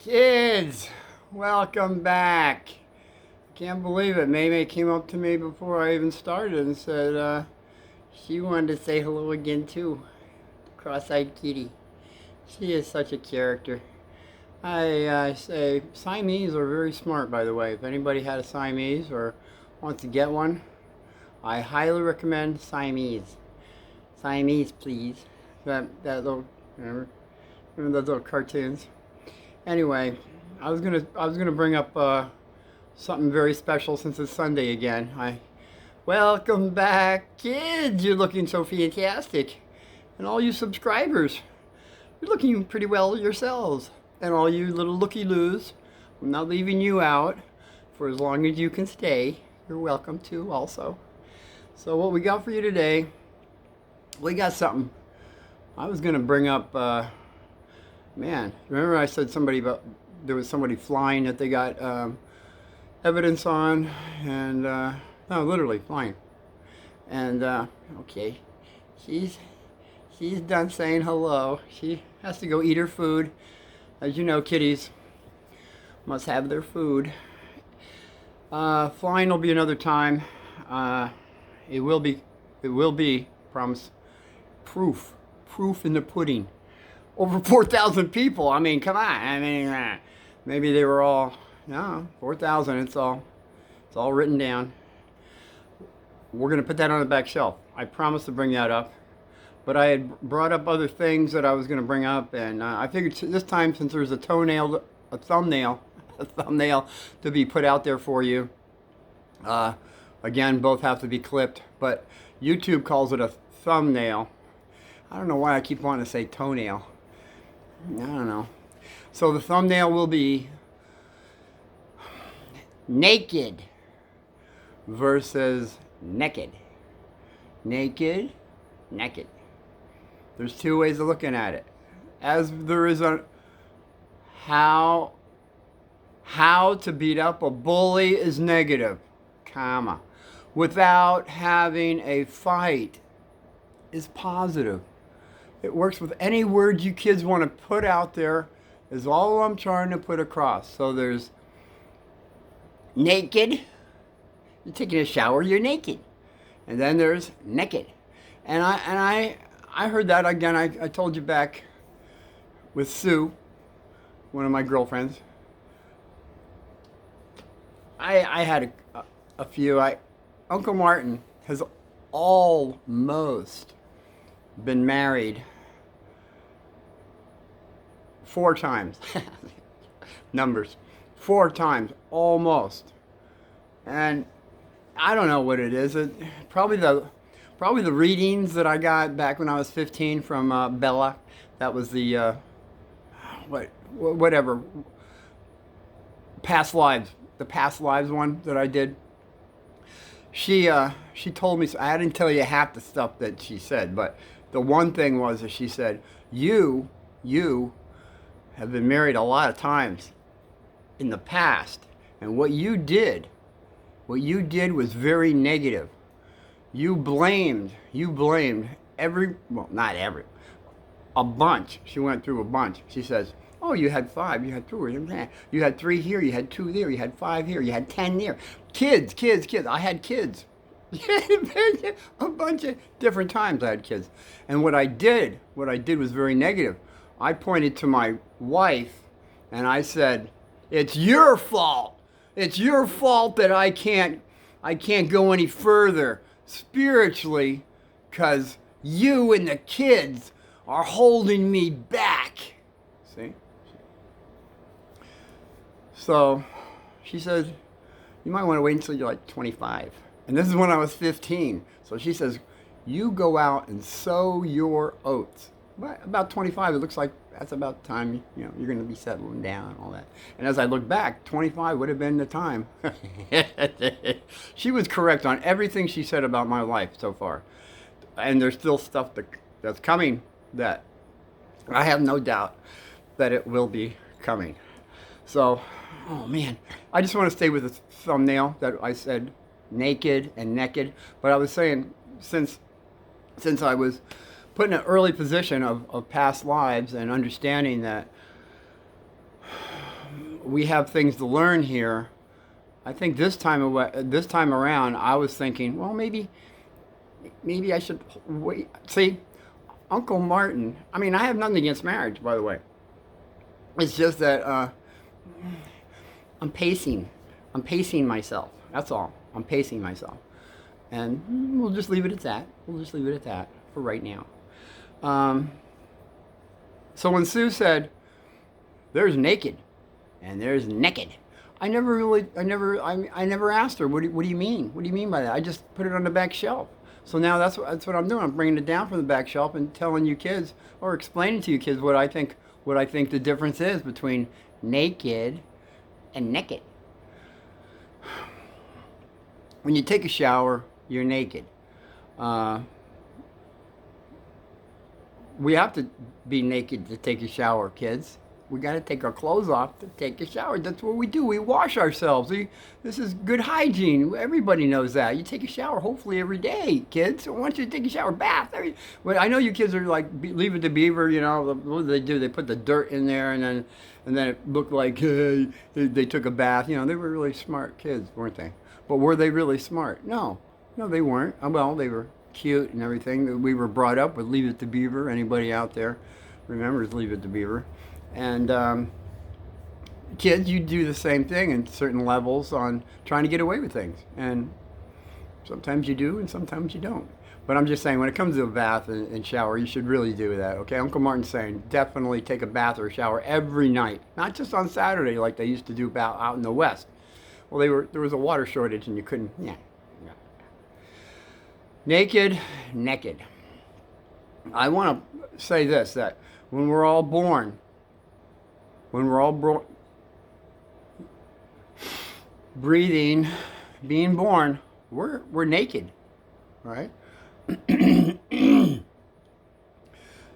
Kids, welcome back. Can't believe it. Maymay came up to me before I even started and said she wanted to say hello again too. Cross-eyed kitty. She is such a character. I say Siamese are very smart, by the way. If anybody had a Siamese or wants to get one, I highly recommend Siamese. Siamese, please. That little, remember those little cartoons? Anyway, I was gonna bring up something very special since it's Sunday again. Welcome back, kids. You're looking so fantastic, and all you subscribers, you're looking pretty well yourselves. And all you little looky-loos, I'm not leaving you out for as long as you can stay. You're welcome to also. So what we got for you today? We got something. I was gonna bring up. Man, remember I said there was somebody flying that they got evidence on, and no, literally flying. And okay, she's done saying hello. She has to go eat her food. As you know, kitties must have their food. Flying will be another time. It will be, promise. Proof in the pudding. Over 4,000 people. I mean, come on. I mean, maybe they were all, no, 4,000. It's all written down. We're going to put that on the back shelf. I promised to bring that up. But I had brought up other things that I was going to bring up. And I figured this time, since there's a thumbnail to be put out there for you. Again, both have to be clipped. But YouTube calls it a thumbnail. I don't know why I keep wanting to say toenail. I don't know. So the thumbnail will be Neked versus Neked. Naked, naked. There's two ways of looking at it. As there is a how to beat up a bully is negative, comma. Without having a fight is positive. It works with any word you kids want to put out there is all I'm trying to put across. So there's naked. You're taking a shower, you're naked. And then there's neked. And I heard that again. I told you back with Sue, one of my girlfriends. I had a few. Uncle Martin has almost been married 4 times. Numbers. 4 times, almost. And I don't know what it is. Probably the readings that I got back when I was 15 from Bella. That was the whatever past lives. The past lives one that I did. She told me. I didn't tell you half the stuff that she said, but the one thing was that she said, you have been married a lot of times in the past, and what you did was very negative. You blamed not every, a bunch. She went through a bunch. She says, oh, you had 5, you had 2, you had 3 here, you had 2 there, you had 5 here, you had 10 there. Kids. I had kids. A bunch of different times I had kids. And what I did was very negative. I pointed to my wife and I said, it's your fault. It's your fault that I can't go any further spiritually because you and the kids are holding me back. See? So she said, you might want to wait until you're like 25. And this is when I was 15. So she says, you go out and sow your oats. But about 25, it looks like that's about the time you're going to be settling down and all that. And as I look back, 25 would have been the time. She was correct on everything she said about my life so far. And there's still stuff that's coming that I have no doubt that it will be coming. So, oh man, I just want to stay with the thumbnail that I said naked and neked. But I was saying, since I was put in an early position of past lives and understanding that we have things to learn here. I think this time around, I was thinking, well, maybe I should wait. See, Uncle Martin. I mean, I have nothing against marriage, by the way. It's just that I'm pacing. I'm pacing myself. That's all. I'm pacing myself, and we'll just leave it at that. We'll just leave it at that for right now. So when Sue said, "There's Neked, and there's Neked," I never asked her, what do you mean? What do you mean by that? I just put it on the back shelf. So now that's what I'm doing. I'm bringing it down from the back shelf and telling you kids, or explaining to you kids what I think the difference is between naked and Neked. When you take a shower, you're naked. We have to be naked to take a shower, kids. We got to take our clothes off to take a shower. That's what we do. We wash ourselves. This is good hygiene. Everybody knows that. You take a shower hopefully every day, kids. So once you take a shower, bath. Well, I know you kids are like, Leave It to Beaver, you know. What do they do? They put the dirt in there, and then it looked like they took a bath. You know, they were really smart kids, weren't they? But were they really smart? No, they weren't. Well, they were cute and everything. We were brought up with Leave It to Beaver. Anybody out there remembers Leave It to Beaver? And kids, you do the same thing in certain levels on trying to get away with things. And sometimes you do and sometimes you don't. But I'm just saying, when it comes to a bath and shower, you should really do that, okay? Uncle Martin's saying definitely take a bath or a shower every night. Not just on Saturday like they used to do out in the West. Well, there was a water shortage and you couldn't, yeah. Neked. I want to say this, that when we're all born, breathing, being born, we're naked, right?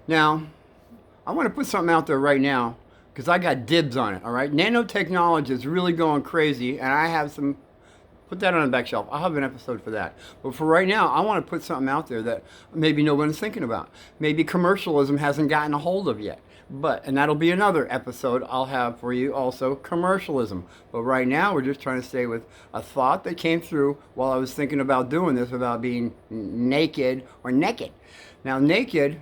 Now, I want to put something out there right now because I got dibs on it, all right? Nanotechnology is really going crazy, and I have some. Put that on the back shelf. I'll have an episode for that. But for right now, I want to put something out there that maybe no one's thinking about. Maybe commercialism hasn't gotten a hold of yet. And that'll be another episode I'll have for you also, commercialism. But right now, we're just trying to stay with a thought that came through while I was thinking about doing this, about being naked or Neked. Now, naked,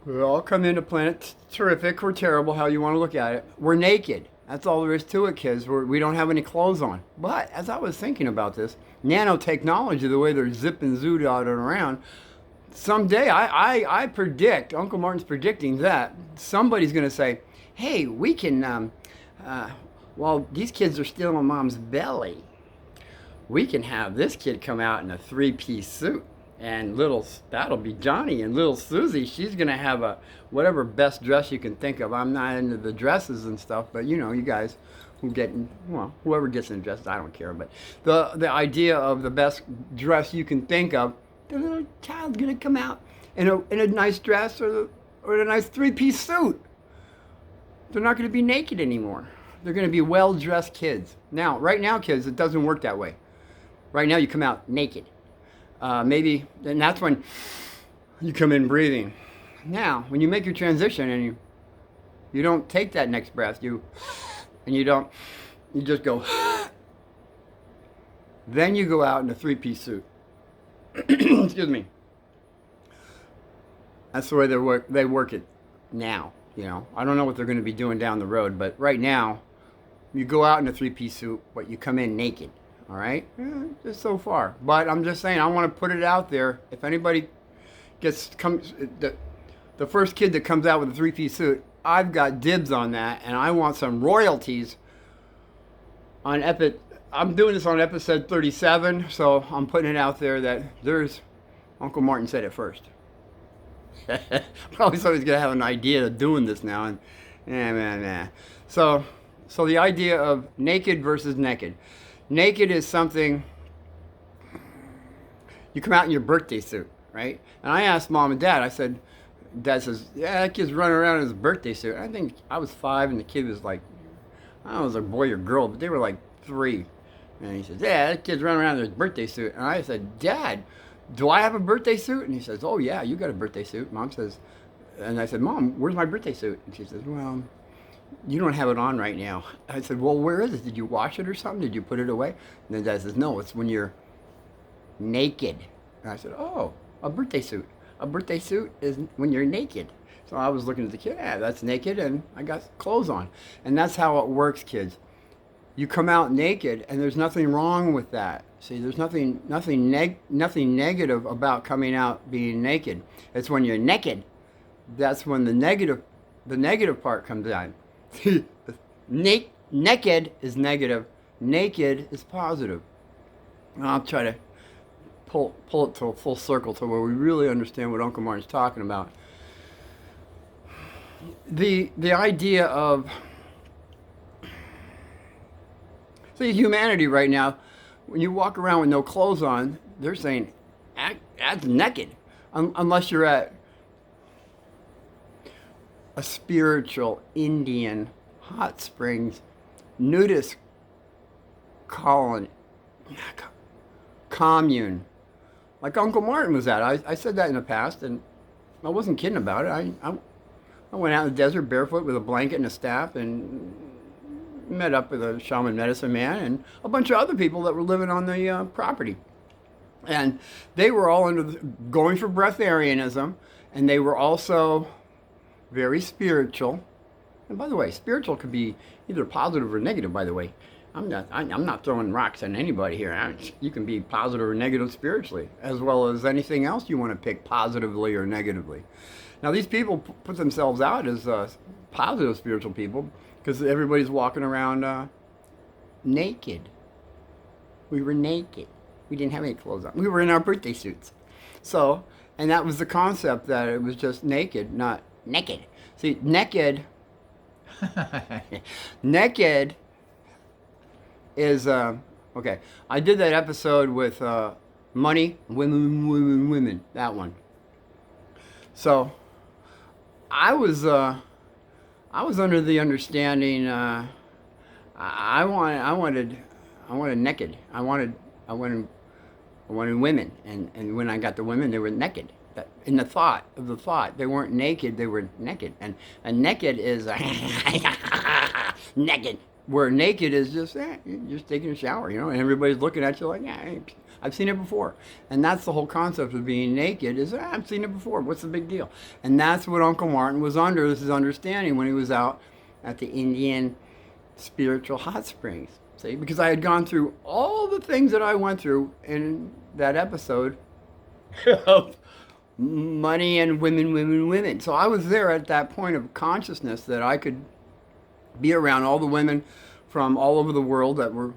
we all come into planet, terrific or terrible, how you want to look at it. We're naked. That's all there is to it, kids. We don't have any clothes on. But as I was thinking about this, nanotechnology, the way they're zipping zoot out and around, someday I predict, Uncle Martin's predicting that somebody's going to say, hey, we can, while these kids are still in mom's belly, we can have this kid come out in a 3-piece suit. And that'll be Johnny, and little Susie, she's going to have a whatever best dress you can think of. I'm not into the dresses and stuff, but you know, you guys whoever gets in dresses, I don't care. But the idea of the best dress you can think of, the little child's going to come out in a nice dress or a nice 3-piece suit. They're not going to be naked anymore. They're going to be well-dressed kids. Now, right now, kids, it doesn't work that way. Right now, you come out naked. Maybe, and that's when you come in breathing. Now, when you make your transition and you don't take that next breath, you just go, then you go out in a 3-piece suit. Excuse me. That's the way they work it now, you know. I don't know what they're going to be doing down the road, but right now, you go out in a 3-piece suit, but you come in naked. All right, just so far. But I'm just saying, I want to put it out there. If anybody the first kid that comes out with a 3-piece suit, I've got dibs on that, and I want some royalties on I'm doing this on episode 37, so I'm putting it out there that Uncle Martin said it first. Probably somebody's gonna have an idea of doing this now, and nah. So the idea of naked versus Neked. Neked is something, you come out in your birthday suit, right? And I asked Mom and Dad, I said, Dad says, yeah, that kid's running around in his birthday suit. I think I was 5 and the kid was like, I don't know if it was a boy or girl, but they were like 3. And he says, yeah, that kid's running around in his birthday suit. And I said, Dad, do I have a birthday suit? And he says, oh yeah, you got a birthday suit. Mom says, and I said, Mom, where's my birthday suit? And she says, well, you don't have it on right now. I said, well, where is it? Did you wash it or something? Did you put it away? And the dad says, no, it's when you're naked. And I said, oh, a birthday suit. A birthday suit is when you're naked. So I was looking at the kid, yeah, that's naked, and I got clothes on. And that's how it works, kids. You come out naked, and there's nothing wrong with that. See, there's nothing negative about coming out being naked. It's when you're naked, that's when the negative part comes out. Naked is negative. Naked is positive. And I'll try to pull it to a full circle to where we really understand what Uncle Martin's talking about. The idea of, see, humanity right now, when you walk around with no clothes on, they're saying, act naked. Unless you're at a spiritual Indian hot springs nudist colony, commune, like Uncle Martin was at. I said that in the past, and I wasn't kidding about it. I went out in the desert barefoot with a blanket and a staff, and met up with a shaman medicine man and a bunch of other people that were living on the property. And they were all going for breatharianism, and they were also very spiritual. And by the way, spiritual could be either positive or negative, by the way. I'm not throwing rocks at anybody here. You can be positive or negative spiritually, as well as anything else you want to pick positively or negatively. Now, these people put themselves out as positive spiritual people because everybody's walking around naked. We were naked. We didn't have any clothes on. We were in our birthday suits. So, and that was the concept, that it was just naked, not naked. See, naked is, okay, I did that episode with money, women, that one. So, I was under the understanding, I wanted naked. I wanted women, and when I got the women, they were naked. In the thought, they weren't naked, they were naked. And naked is naked. Where naked is just, you're just taking a shower, and everybody's looking at you like, yeah, I've seen it before. And that's the whole concept of being naked is, I've seen it before, what's the big deal? And that's what Uncle Martin was under, this is understanding when he was out at the Indian spiritual hot springs. See, because I had gone through all the things that I went through in that episode of money and women. So I was there at that point of consciousness that I could be around all the women from all over the world that were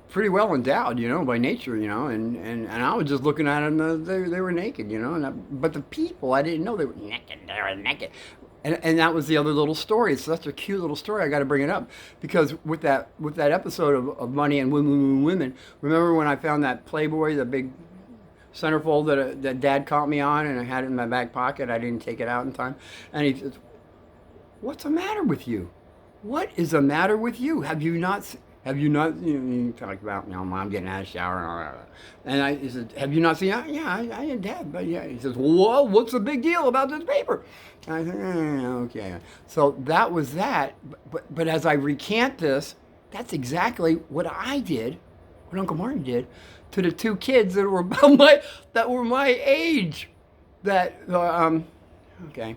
pretty well endowed, by nature, and I was just looking at them, they were naked, but the people, I didn't know they were naked. And that was the other little story. It's such a cute little story. I got to bring it up because with that episode of money and women, remember when I found that Playboy, the big centerfold that Dad caught me on, and I had it in my back pocket. I didn't take it out in time, and he says, "What's the matter with you? What is the matter with you? Have you not?" You talk about, Mom getting out of the shower. And he said, have you not seen it? Yeah, I had Dad. But yeah, he says, well, what's the big deal about this paper? And I said, okay. So that was that. But as I recant this, that's exactly what I did, what Uncle Martin did, to the two kids that were my age. Okay.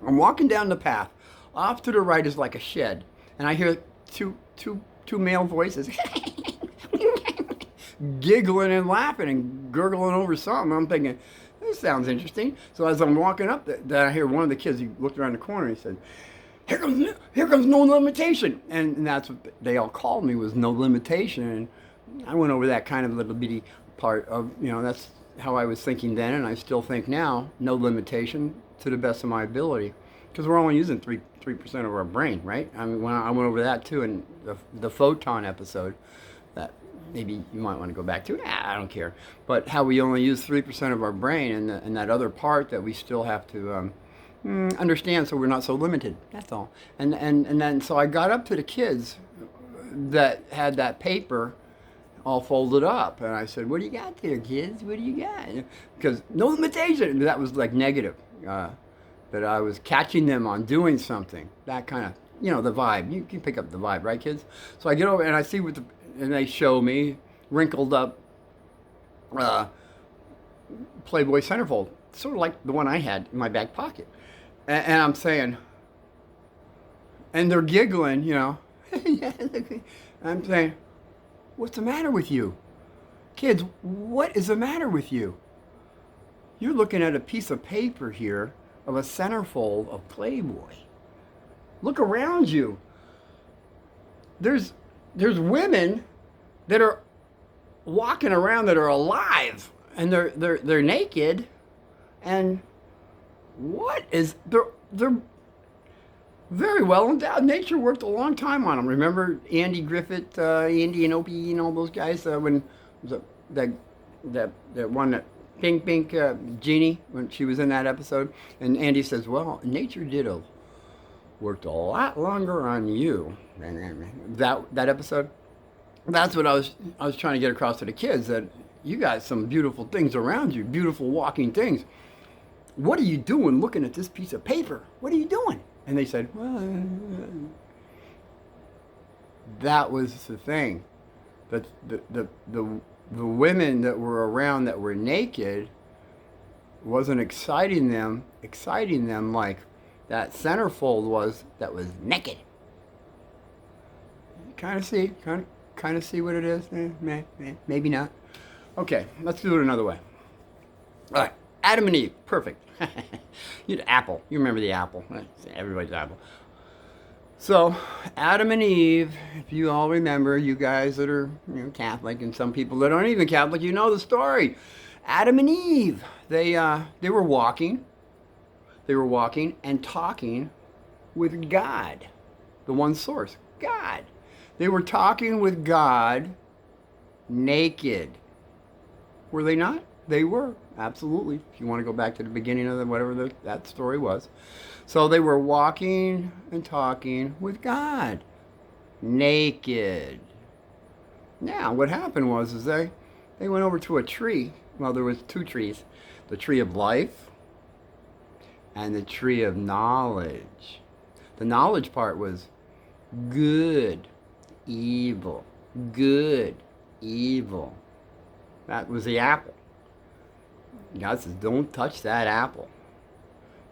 I'm walking down the path. Off to the right is like a shed. And I hear two male voices giggling and laughing and gurgling over something. I'm thinking, this sounds interesting. So as I'm walking up, then I hear one of the kids, he looked around the corner and he said, here comes No Limitation. And that's what they all called me, was No Limitation. And I went over that kind of little bitty part of, that's how I was thinking then, and I still think now, no limitation to the best of my ability. Because we're only using 3% of our brain, right? I mean, when I went over that too in the photon episode, that maybe you might want to go back to. I don't care. But how we only use 3% of our brain, and that other part that we still have to understand, so we're not so limited. That's all. And then so I got up to the kids that had that paper all folded up, and I said, "What do you got there, kids? What do you got?" Because no limitation. That was like negative. that I was catching them on doing something. That kind of, the vibe. You can pick up the vibe, right, kids? So I get over and I see and they show me wrinkled up Playboy centerfold, sort of like the one I had in my back pocket. And I'm saying, and they're giggling, I'm saying, what's the matter with you? Kids, what is the matter with you? You're looking at a piece of paper here of a centerfold of Playboy. Look around you. There's women that are walking around that are alive and they're naked, and they're very well endowed. Nature worked a long time on them. Remember Andy Griffith, Andy and Opie, and all those guys when that one that Pink Jeannie, when she was in that episode, and Andy says, "Well, nature worked a lot longer on you." That episode. That's what I was trying to get across to the kids, that you got some beautiful things around you, beautiful walking things. What are you doing looking at this piece of paper? What are you doing? And they said, well, that was the thing. That the women that were around that were naked wasn't exciting them like that centerfold was that was naked. Kind of see what it is? Maybe not. Okay, let's do it another way. All right, Adam and Eve, perfect. You had apple. You remember the apple. Everybody's apple. So, Adam and Eve, if you all remember, you guys that are Catholic, and some people that aren't even Catholic, you know the story. Adam and Eve, they were walking. They were walking and talking with God, the one source, God. They were talking with God naked. Were they not? They were, absolutely. If you want to go back to the beginning of whatever that story was. So they were walking and talking with God naked. Now, what happened was they went over to a tree. Well, there was two trees. The tree of life and the tree of knowledge. The knowledge part was good, evil, good, evil. That was the apple. God says, don't touch that apple,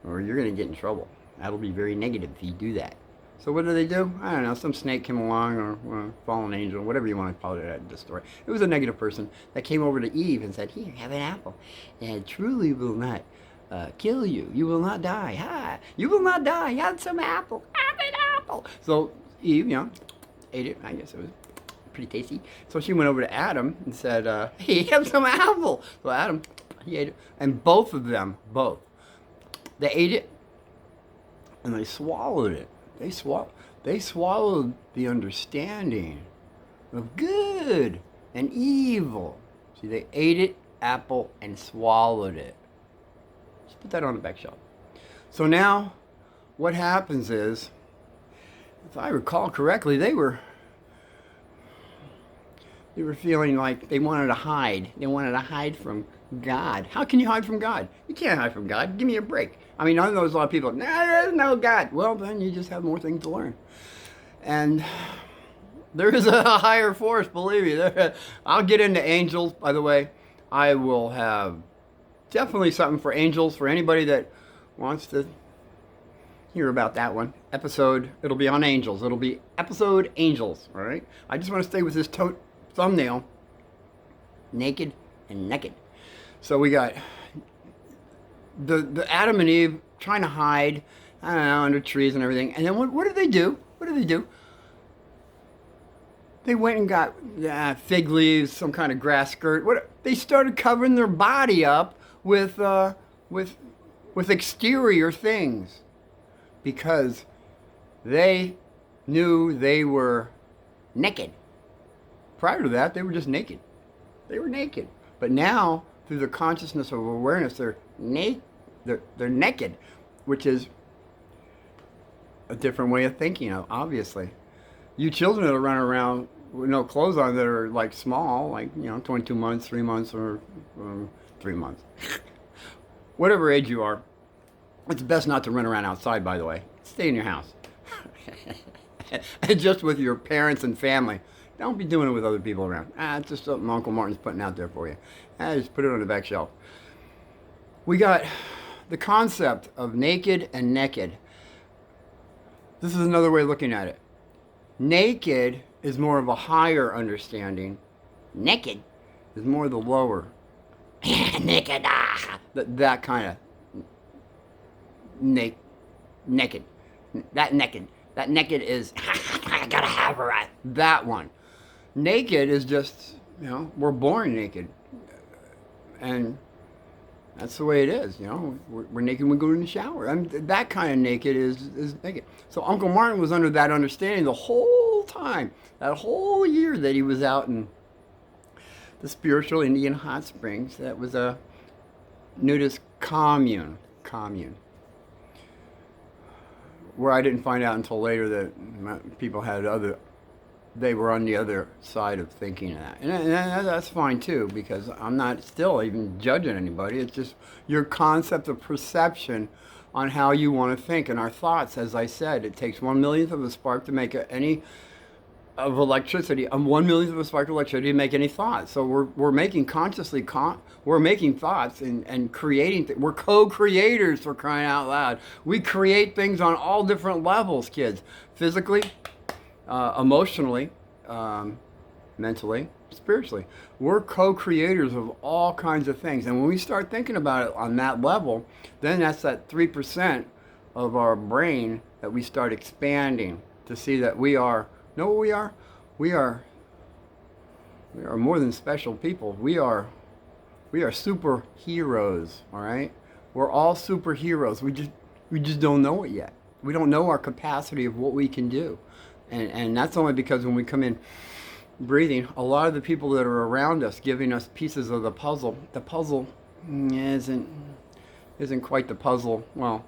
or you're going to get in trouble. That'll be very negative if you do that. So what did they do? I don't know. Some snake came along, or fallen angel, whatever you want to call it in the story. It was a negative person that came over to Eve and said, here, have an apple. And it truly will not kill you. You will not die. Ha! You will not die. Have some apple. Have an apple. So Eve, ate it. I guess it was pretty tasty. So she went over to Adam and said, hey, have some apple. So Adam, he ate it. And both of them, they ate it and they swallowed it. They swallowed the understanding of good and evil. See, they ate it, apple, and swallowed it. Just put that on the back shelf. So now, what happens is, if I recall correctly, they were feeling like they wanted to hide. They wanted to hide from God. How can you hide from God? You can't hide from God. Give me a break. I mean, I know there's a lot of people, there is no God. Well, then you just have more things to learn. And there is a higher force, believe me. I'll get into angels, by the way. I will have definitely something for angels for anybody that wants to hear about that one. Episode, it'll be on angels. It'll be episode angels, all right? I just want to stay with this thumbnail, naked and naked. So we got the Adam and Eve trying to hide, I don't know, under trees and everything. And then what did they do? What did they do? They went and got fig leaves, some kind of grass skirt. They started covering their body up with exterior things, because they knew they were naked. Prior to that, they were just naked. They were naked. But now, through the consciousness of awareness, they're naked, which is a different way of thinking, obviously. You children that are running around with no clothes on that are like small, like 22 months, 3 months, or 3 months, whatever age you are, It's best not to run around outside, by the way. Stay in your house. And just with your parents and family. Don't be doing it with other people around. It's just something Uncle Martin's putting out there for you. Just put it on the back shelf. We got the concept of naked and neked. This is another way of looking at it. Naked is more of a higher understanding. Neked is more the lower. Naked. That kind of naked. That naked. That naked is, I gotta have her at. That one. Naked is just, we're born naked. And that's the way it is, We're naked when we go in the shower. I mean, that kind of naked is naked. So Uncle Martin was under that understanding the whole time. That whole year that he was out in the spiritual Indian hot springs. That was a nudist commune. Where I didn't find out until later that people had they were on the other side of thinking of that. And that's fine too, because I'm not still even judging anybody. It's just your concept of perception on how you want to think. And our thoughts, as I said, it takes 1/1,000,000th of a spark to make any of electricity, 1/1,000,000th of a spark of electricity to make any thought. So we're making consciously, we're making thoughts and creating, we're co-creators, for crying out loud. We create things on all different levels, kids. Physically, emotionally, mentally, spiritually. We're co-creators of all kinds of things. And when we start thinking about it on that level, then that's that 3% of our brain that we start expanding to see that we are, know what we are? We are more than special people. We are superheroes, all right? We're all superheroes. We just don't know it yet. We don't know our capacity of what we can do. And that's only because when we come in breathing, a lot of the people that are around us giving us pieces of the puzzle isn't quite the puzzle. Well,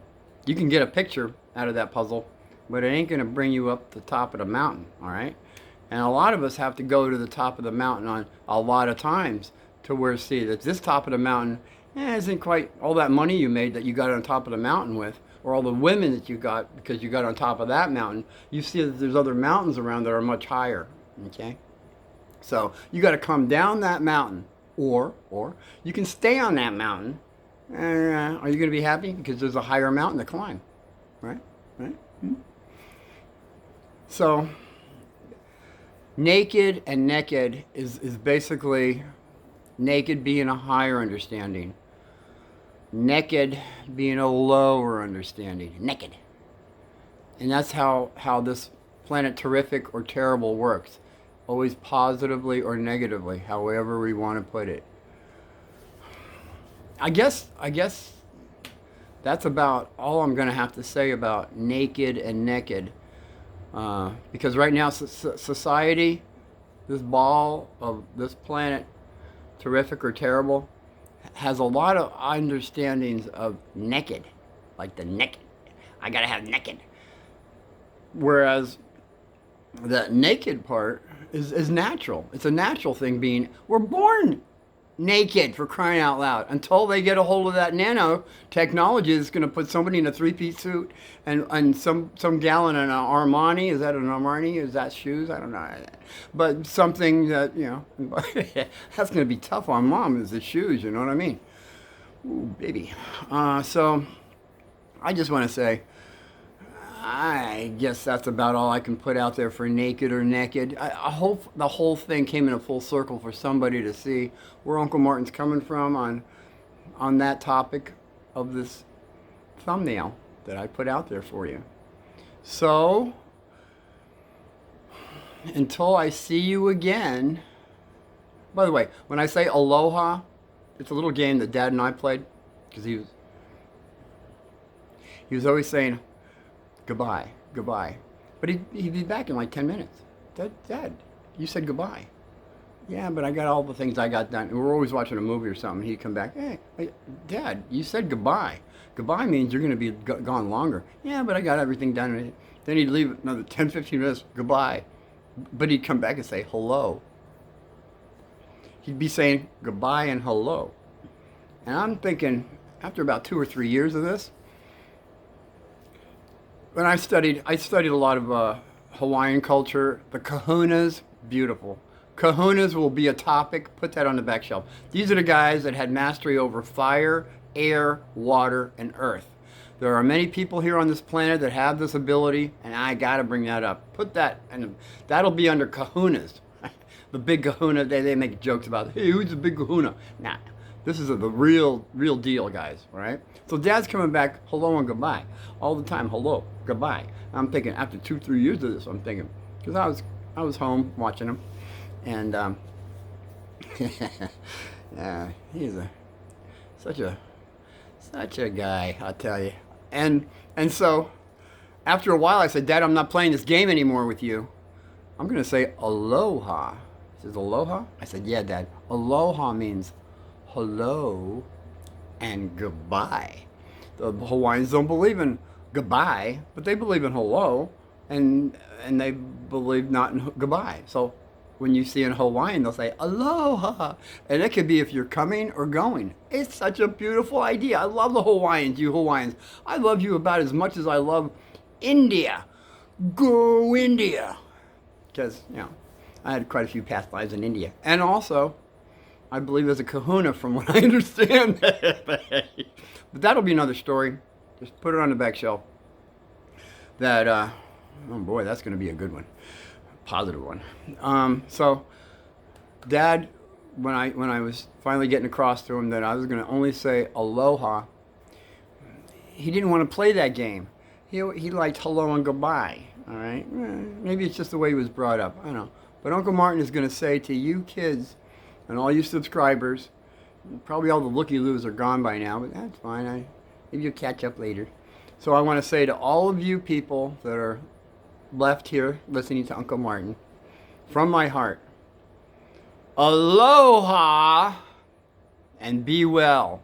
you can get a picture out of that puzzle, but it ain't going to bring you up the top of the mountain, all right? And a lot of us have to go to the top of the mountain on a lot of times to where see that this top of the mountain isn't quite all that money you made that you got on top of the mountain with, or all the women that you got because you got on top of that mountain. You see that there's other mountains around that are much higher, okay? So you got to come down that mountain, or you can stay on that mountain. Are you going to be happy? Because there's a higher mountain to climb, right? So naked and neked is basically naked being a higher understanding, neked being a lower understanding. Neked. And that's how this planet terrific or terrible works. Always positively or negatively, however we want to put it. I guess that's about all I'm going to have to say about naked and neked. Because right now society, this ball of this planet, terrific or terrible, has a lot of understandings of neked, like the neked. I gotta have neked. Whereas the naked part is natural. It's a natural thing being, we're born naked, for crying out loud, until they get a hold of that nanotechnology that's going to put somebody in a three-piece suit and some gal in an Armani. Is that an Armani? Is that shoes? I don't know. But something that, that's going to be tough on mom, is the shoes, you know what I mean? Ooh, baby. So I just want to say, I guess that's about all I can put out there for naked or neked. I hope the whole thing came in a full circle for somebody to see where Uncle Martin's coming from on that topic of this thumbnail that I put out there for you. So, until I see you again. By the way, when I say aloha, it's a little game that Dad and I played, because he was always saying goodbye. But he'd be back in like 10 minutes. Dad, you said goodbye. Yeah, but I got all the things I got done. We're always watching a movie or something. He'd come back, hey, Dad, you said goodbye. Goodbye means you're going to be gone longer. Yeah, but I got everything done. Then he'd leave another 10, 15 minutes, goodbye. But he'd come back and say hello. He'd be saying goodbye and hello. And I'm thinking, after about 2 or 3 years of this, when I studied a lot of Hawaiian culture. The kahunas, beautiful. Kahunas will be a topic. Put that on the back shelf. These are the guys that had mastery over fire, air, water, and earth. There are many people here on this planet that have this ability, and I got to bring that up. Put that, and that'll be under kahunas. The big kahuna, they make jokes about, hey, who's the big kahuna? Nah, this is the real deal, guys, all right? So Dad's coming back, hello and goodbye. All the time, hello, goodbye. I'm thinking, after 2-3 years of this, I'm thinking, because I was home watching him, and yeah, he's such a guy, I'll tell you. And so after a while I said, Dad, I'm not playing this game anymore with you. I'm going to say aloha. He says, aloha? I said, yeah, Dad. Aloha means hello and goodbye. The Hawaiians don't believe in goodbye, but they believe in hello, and they believe not in goodbye. So when you see in Hawaiian, they'll say aloha, and it could be if you're coming or going. It's such a beautiful idea. I love the Hawaiians, you Hawaiians. I love you about as much as I love India. Go India. Because, I had quite a few past lives in India. And also, I believe there's a kahuna from what I understand. But that'll be another story. Just put it on the back shelf. That, oh boy, that's going to be a good one. Positive one. So, Dad, when I was finally getting across to him that I was going to only say aloha, he didn't want to play that game. He liked hello and goodbye. All right, maybe it's just the way he was brought up. I don't know. But Uncle Martin is going to say to you kids and all you subscribers, probably all the looky-loos are gone by now, but that's fine. Maybe you'll catch up later. So I want to say to all of you people that are left here listening to Uncle Martin, from my heart, aloha and be well.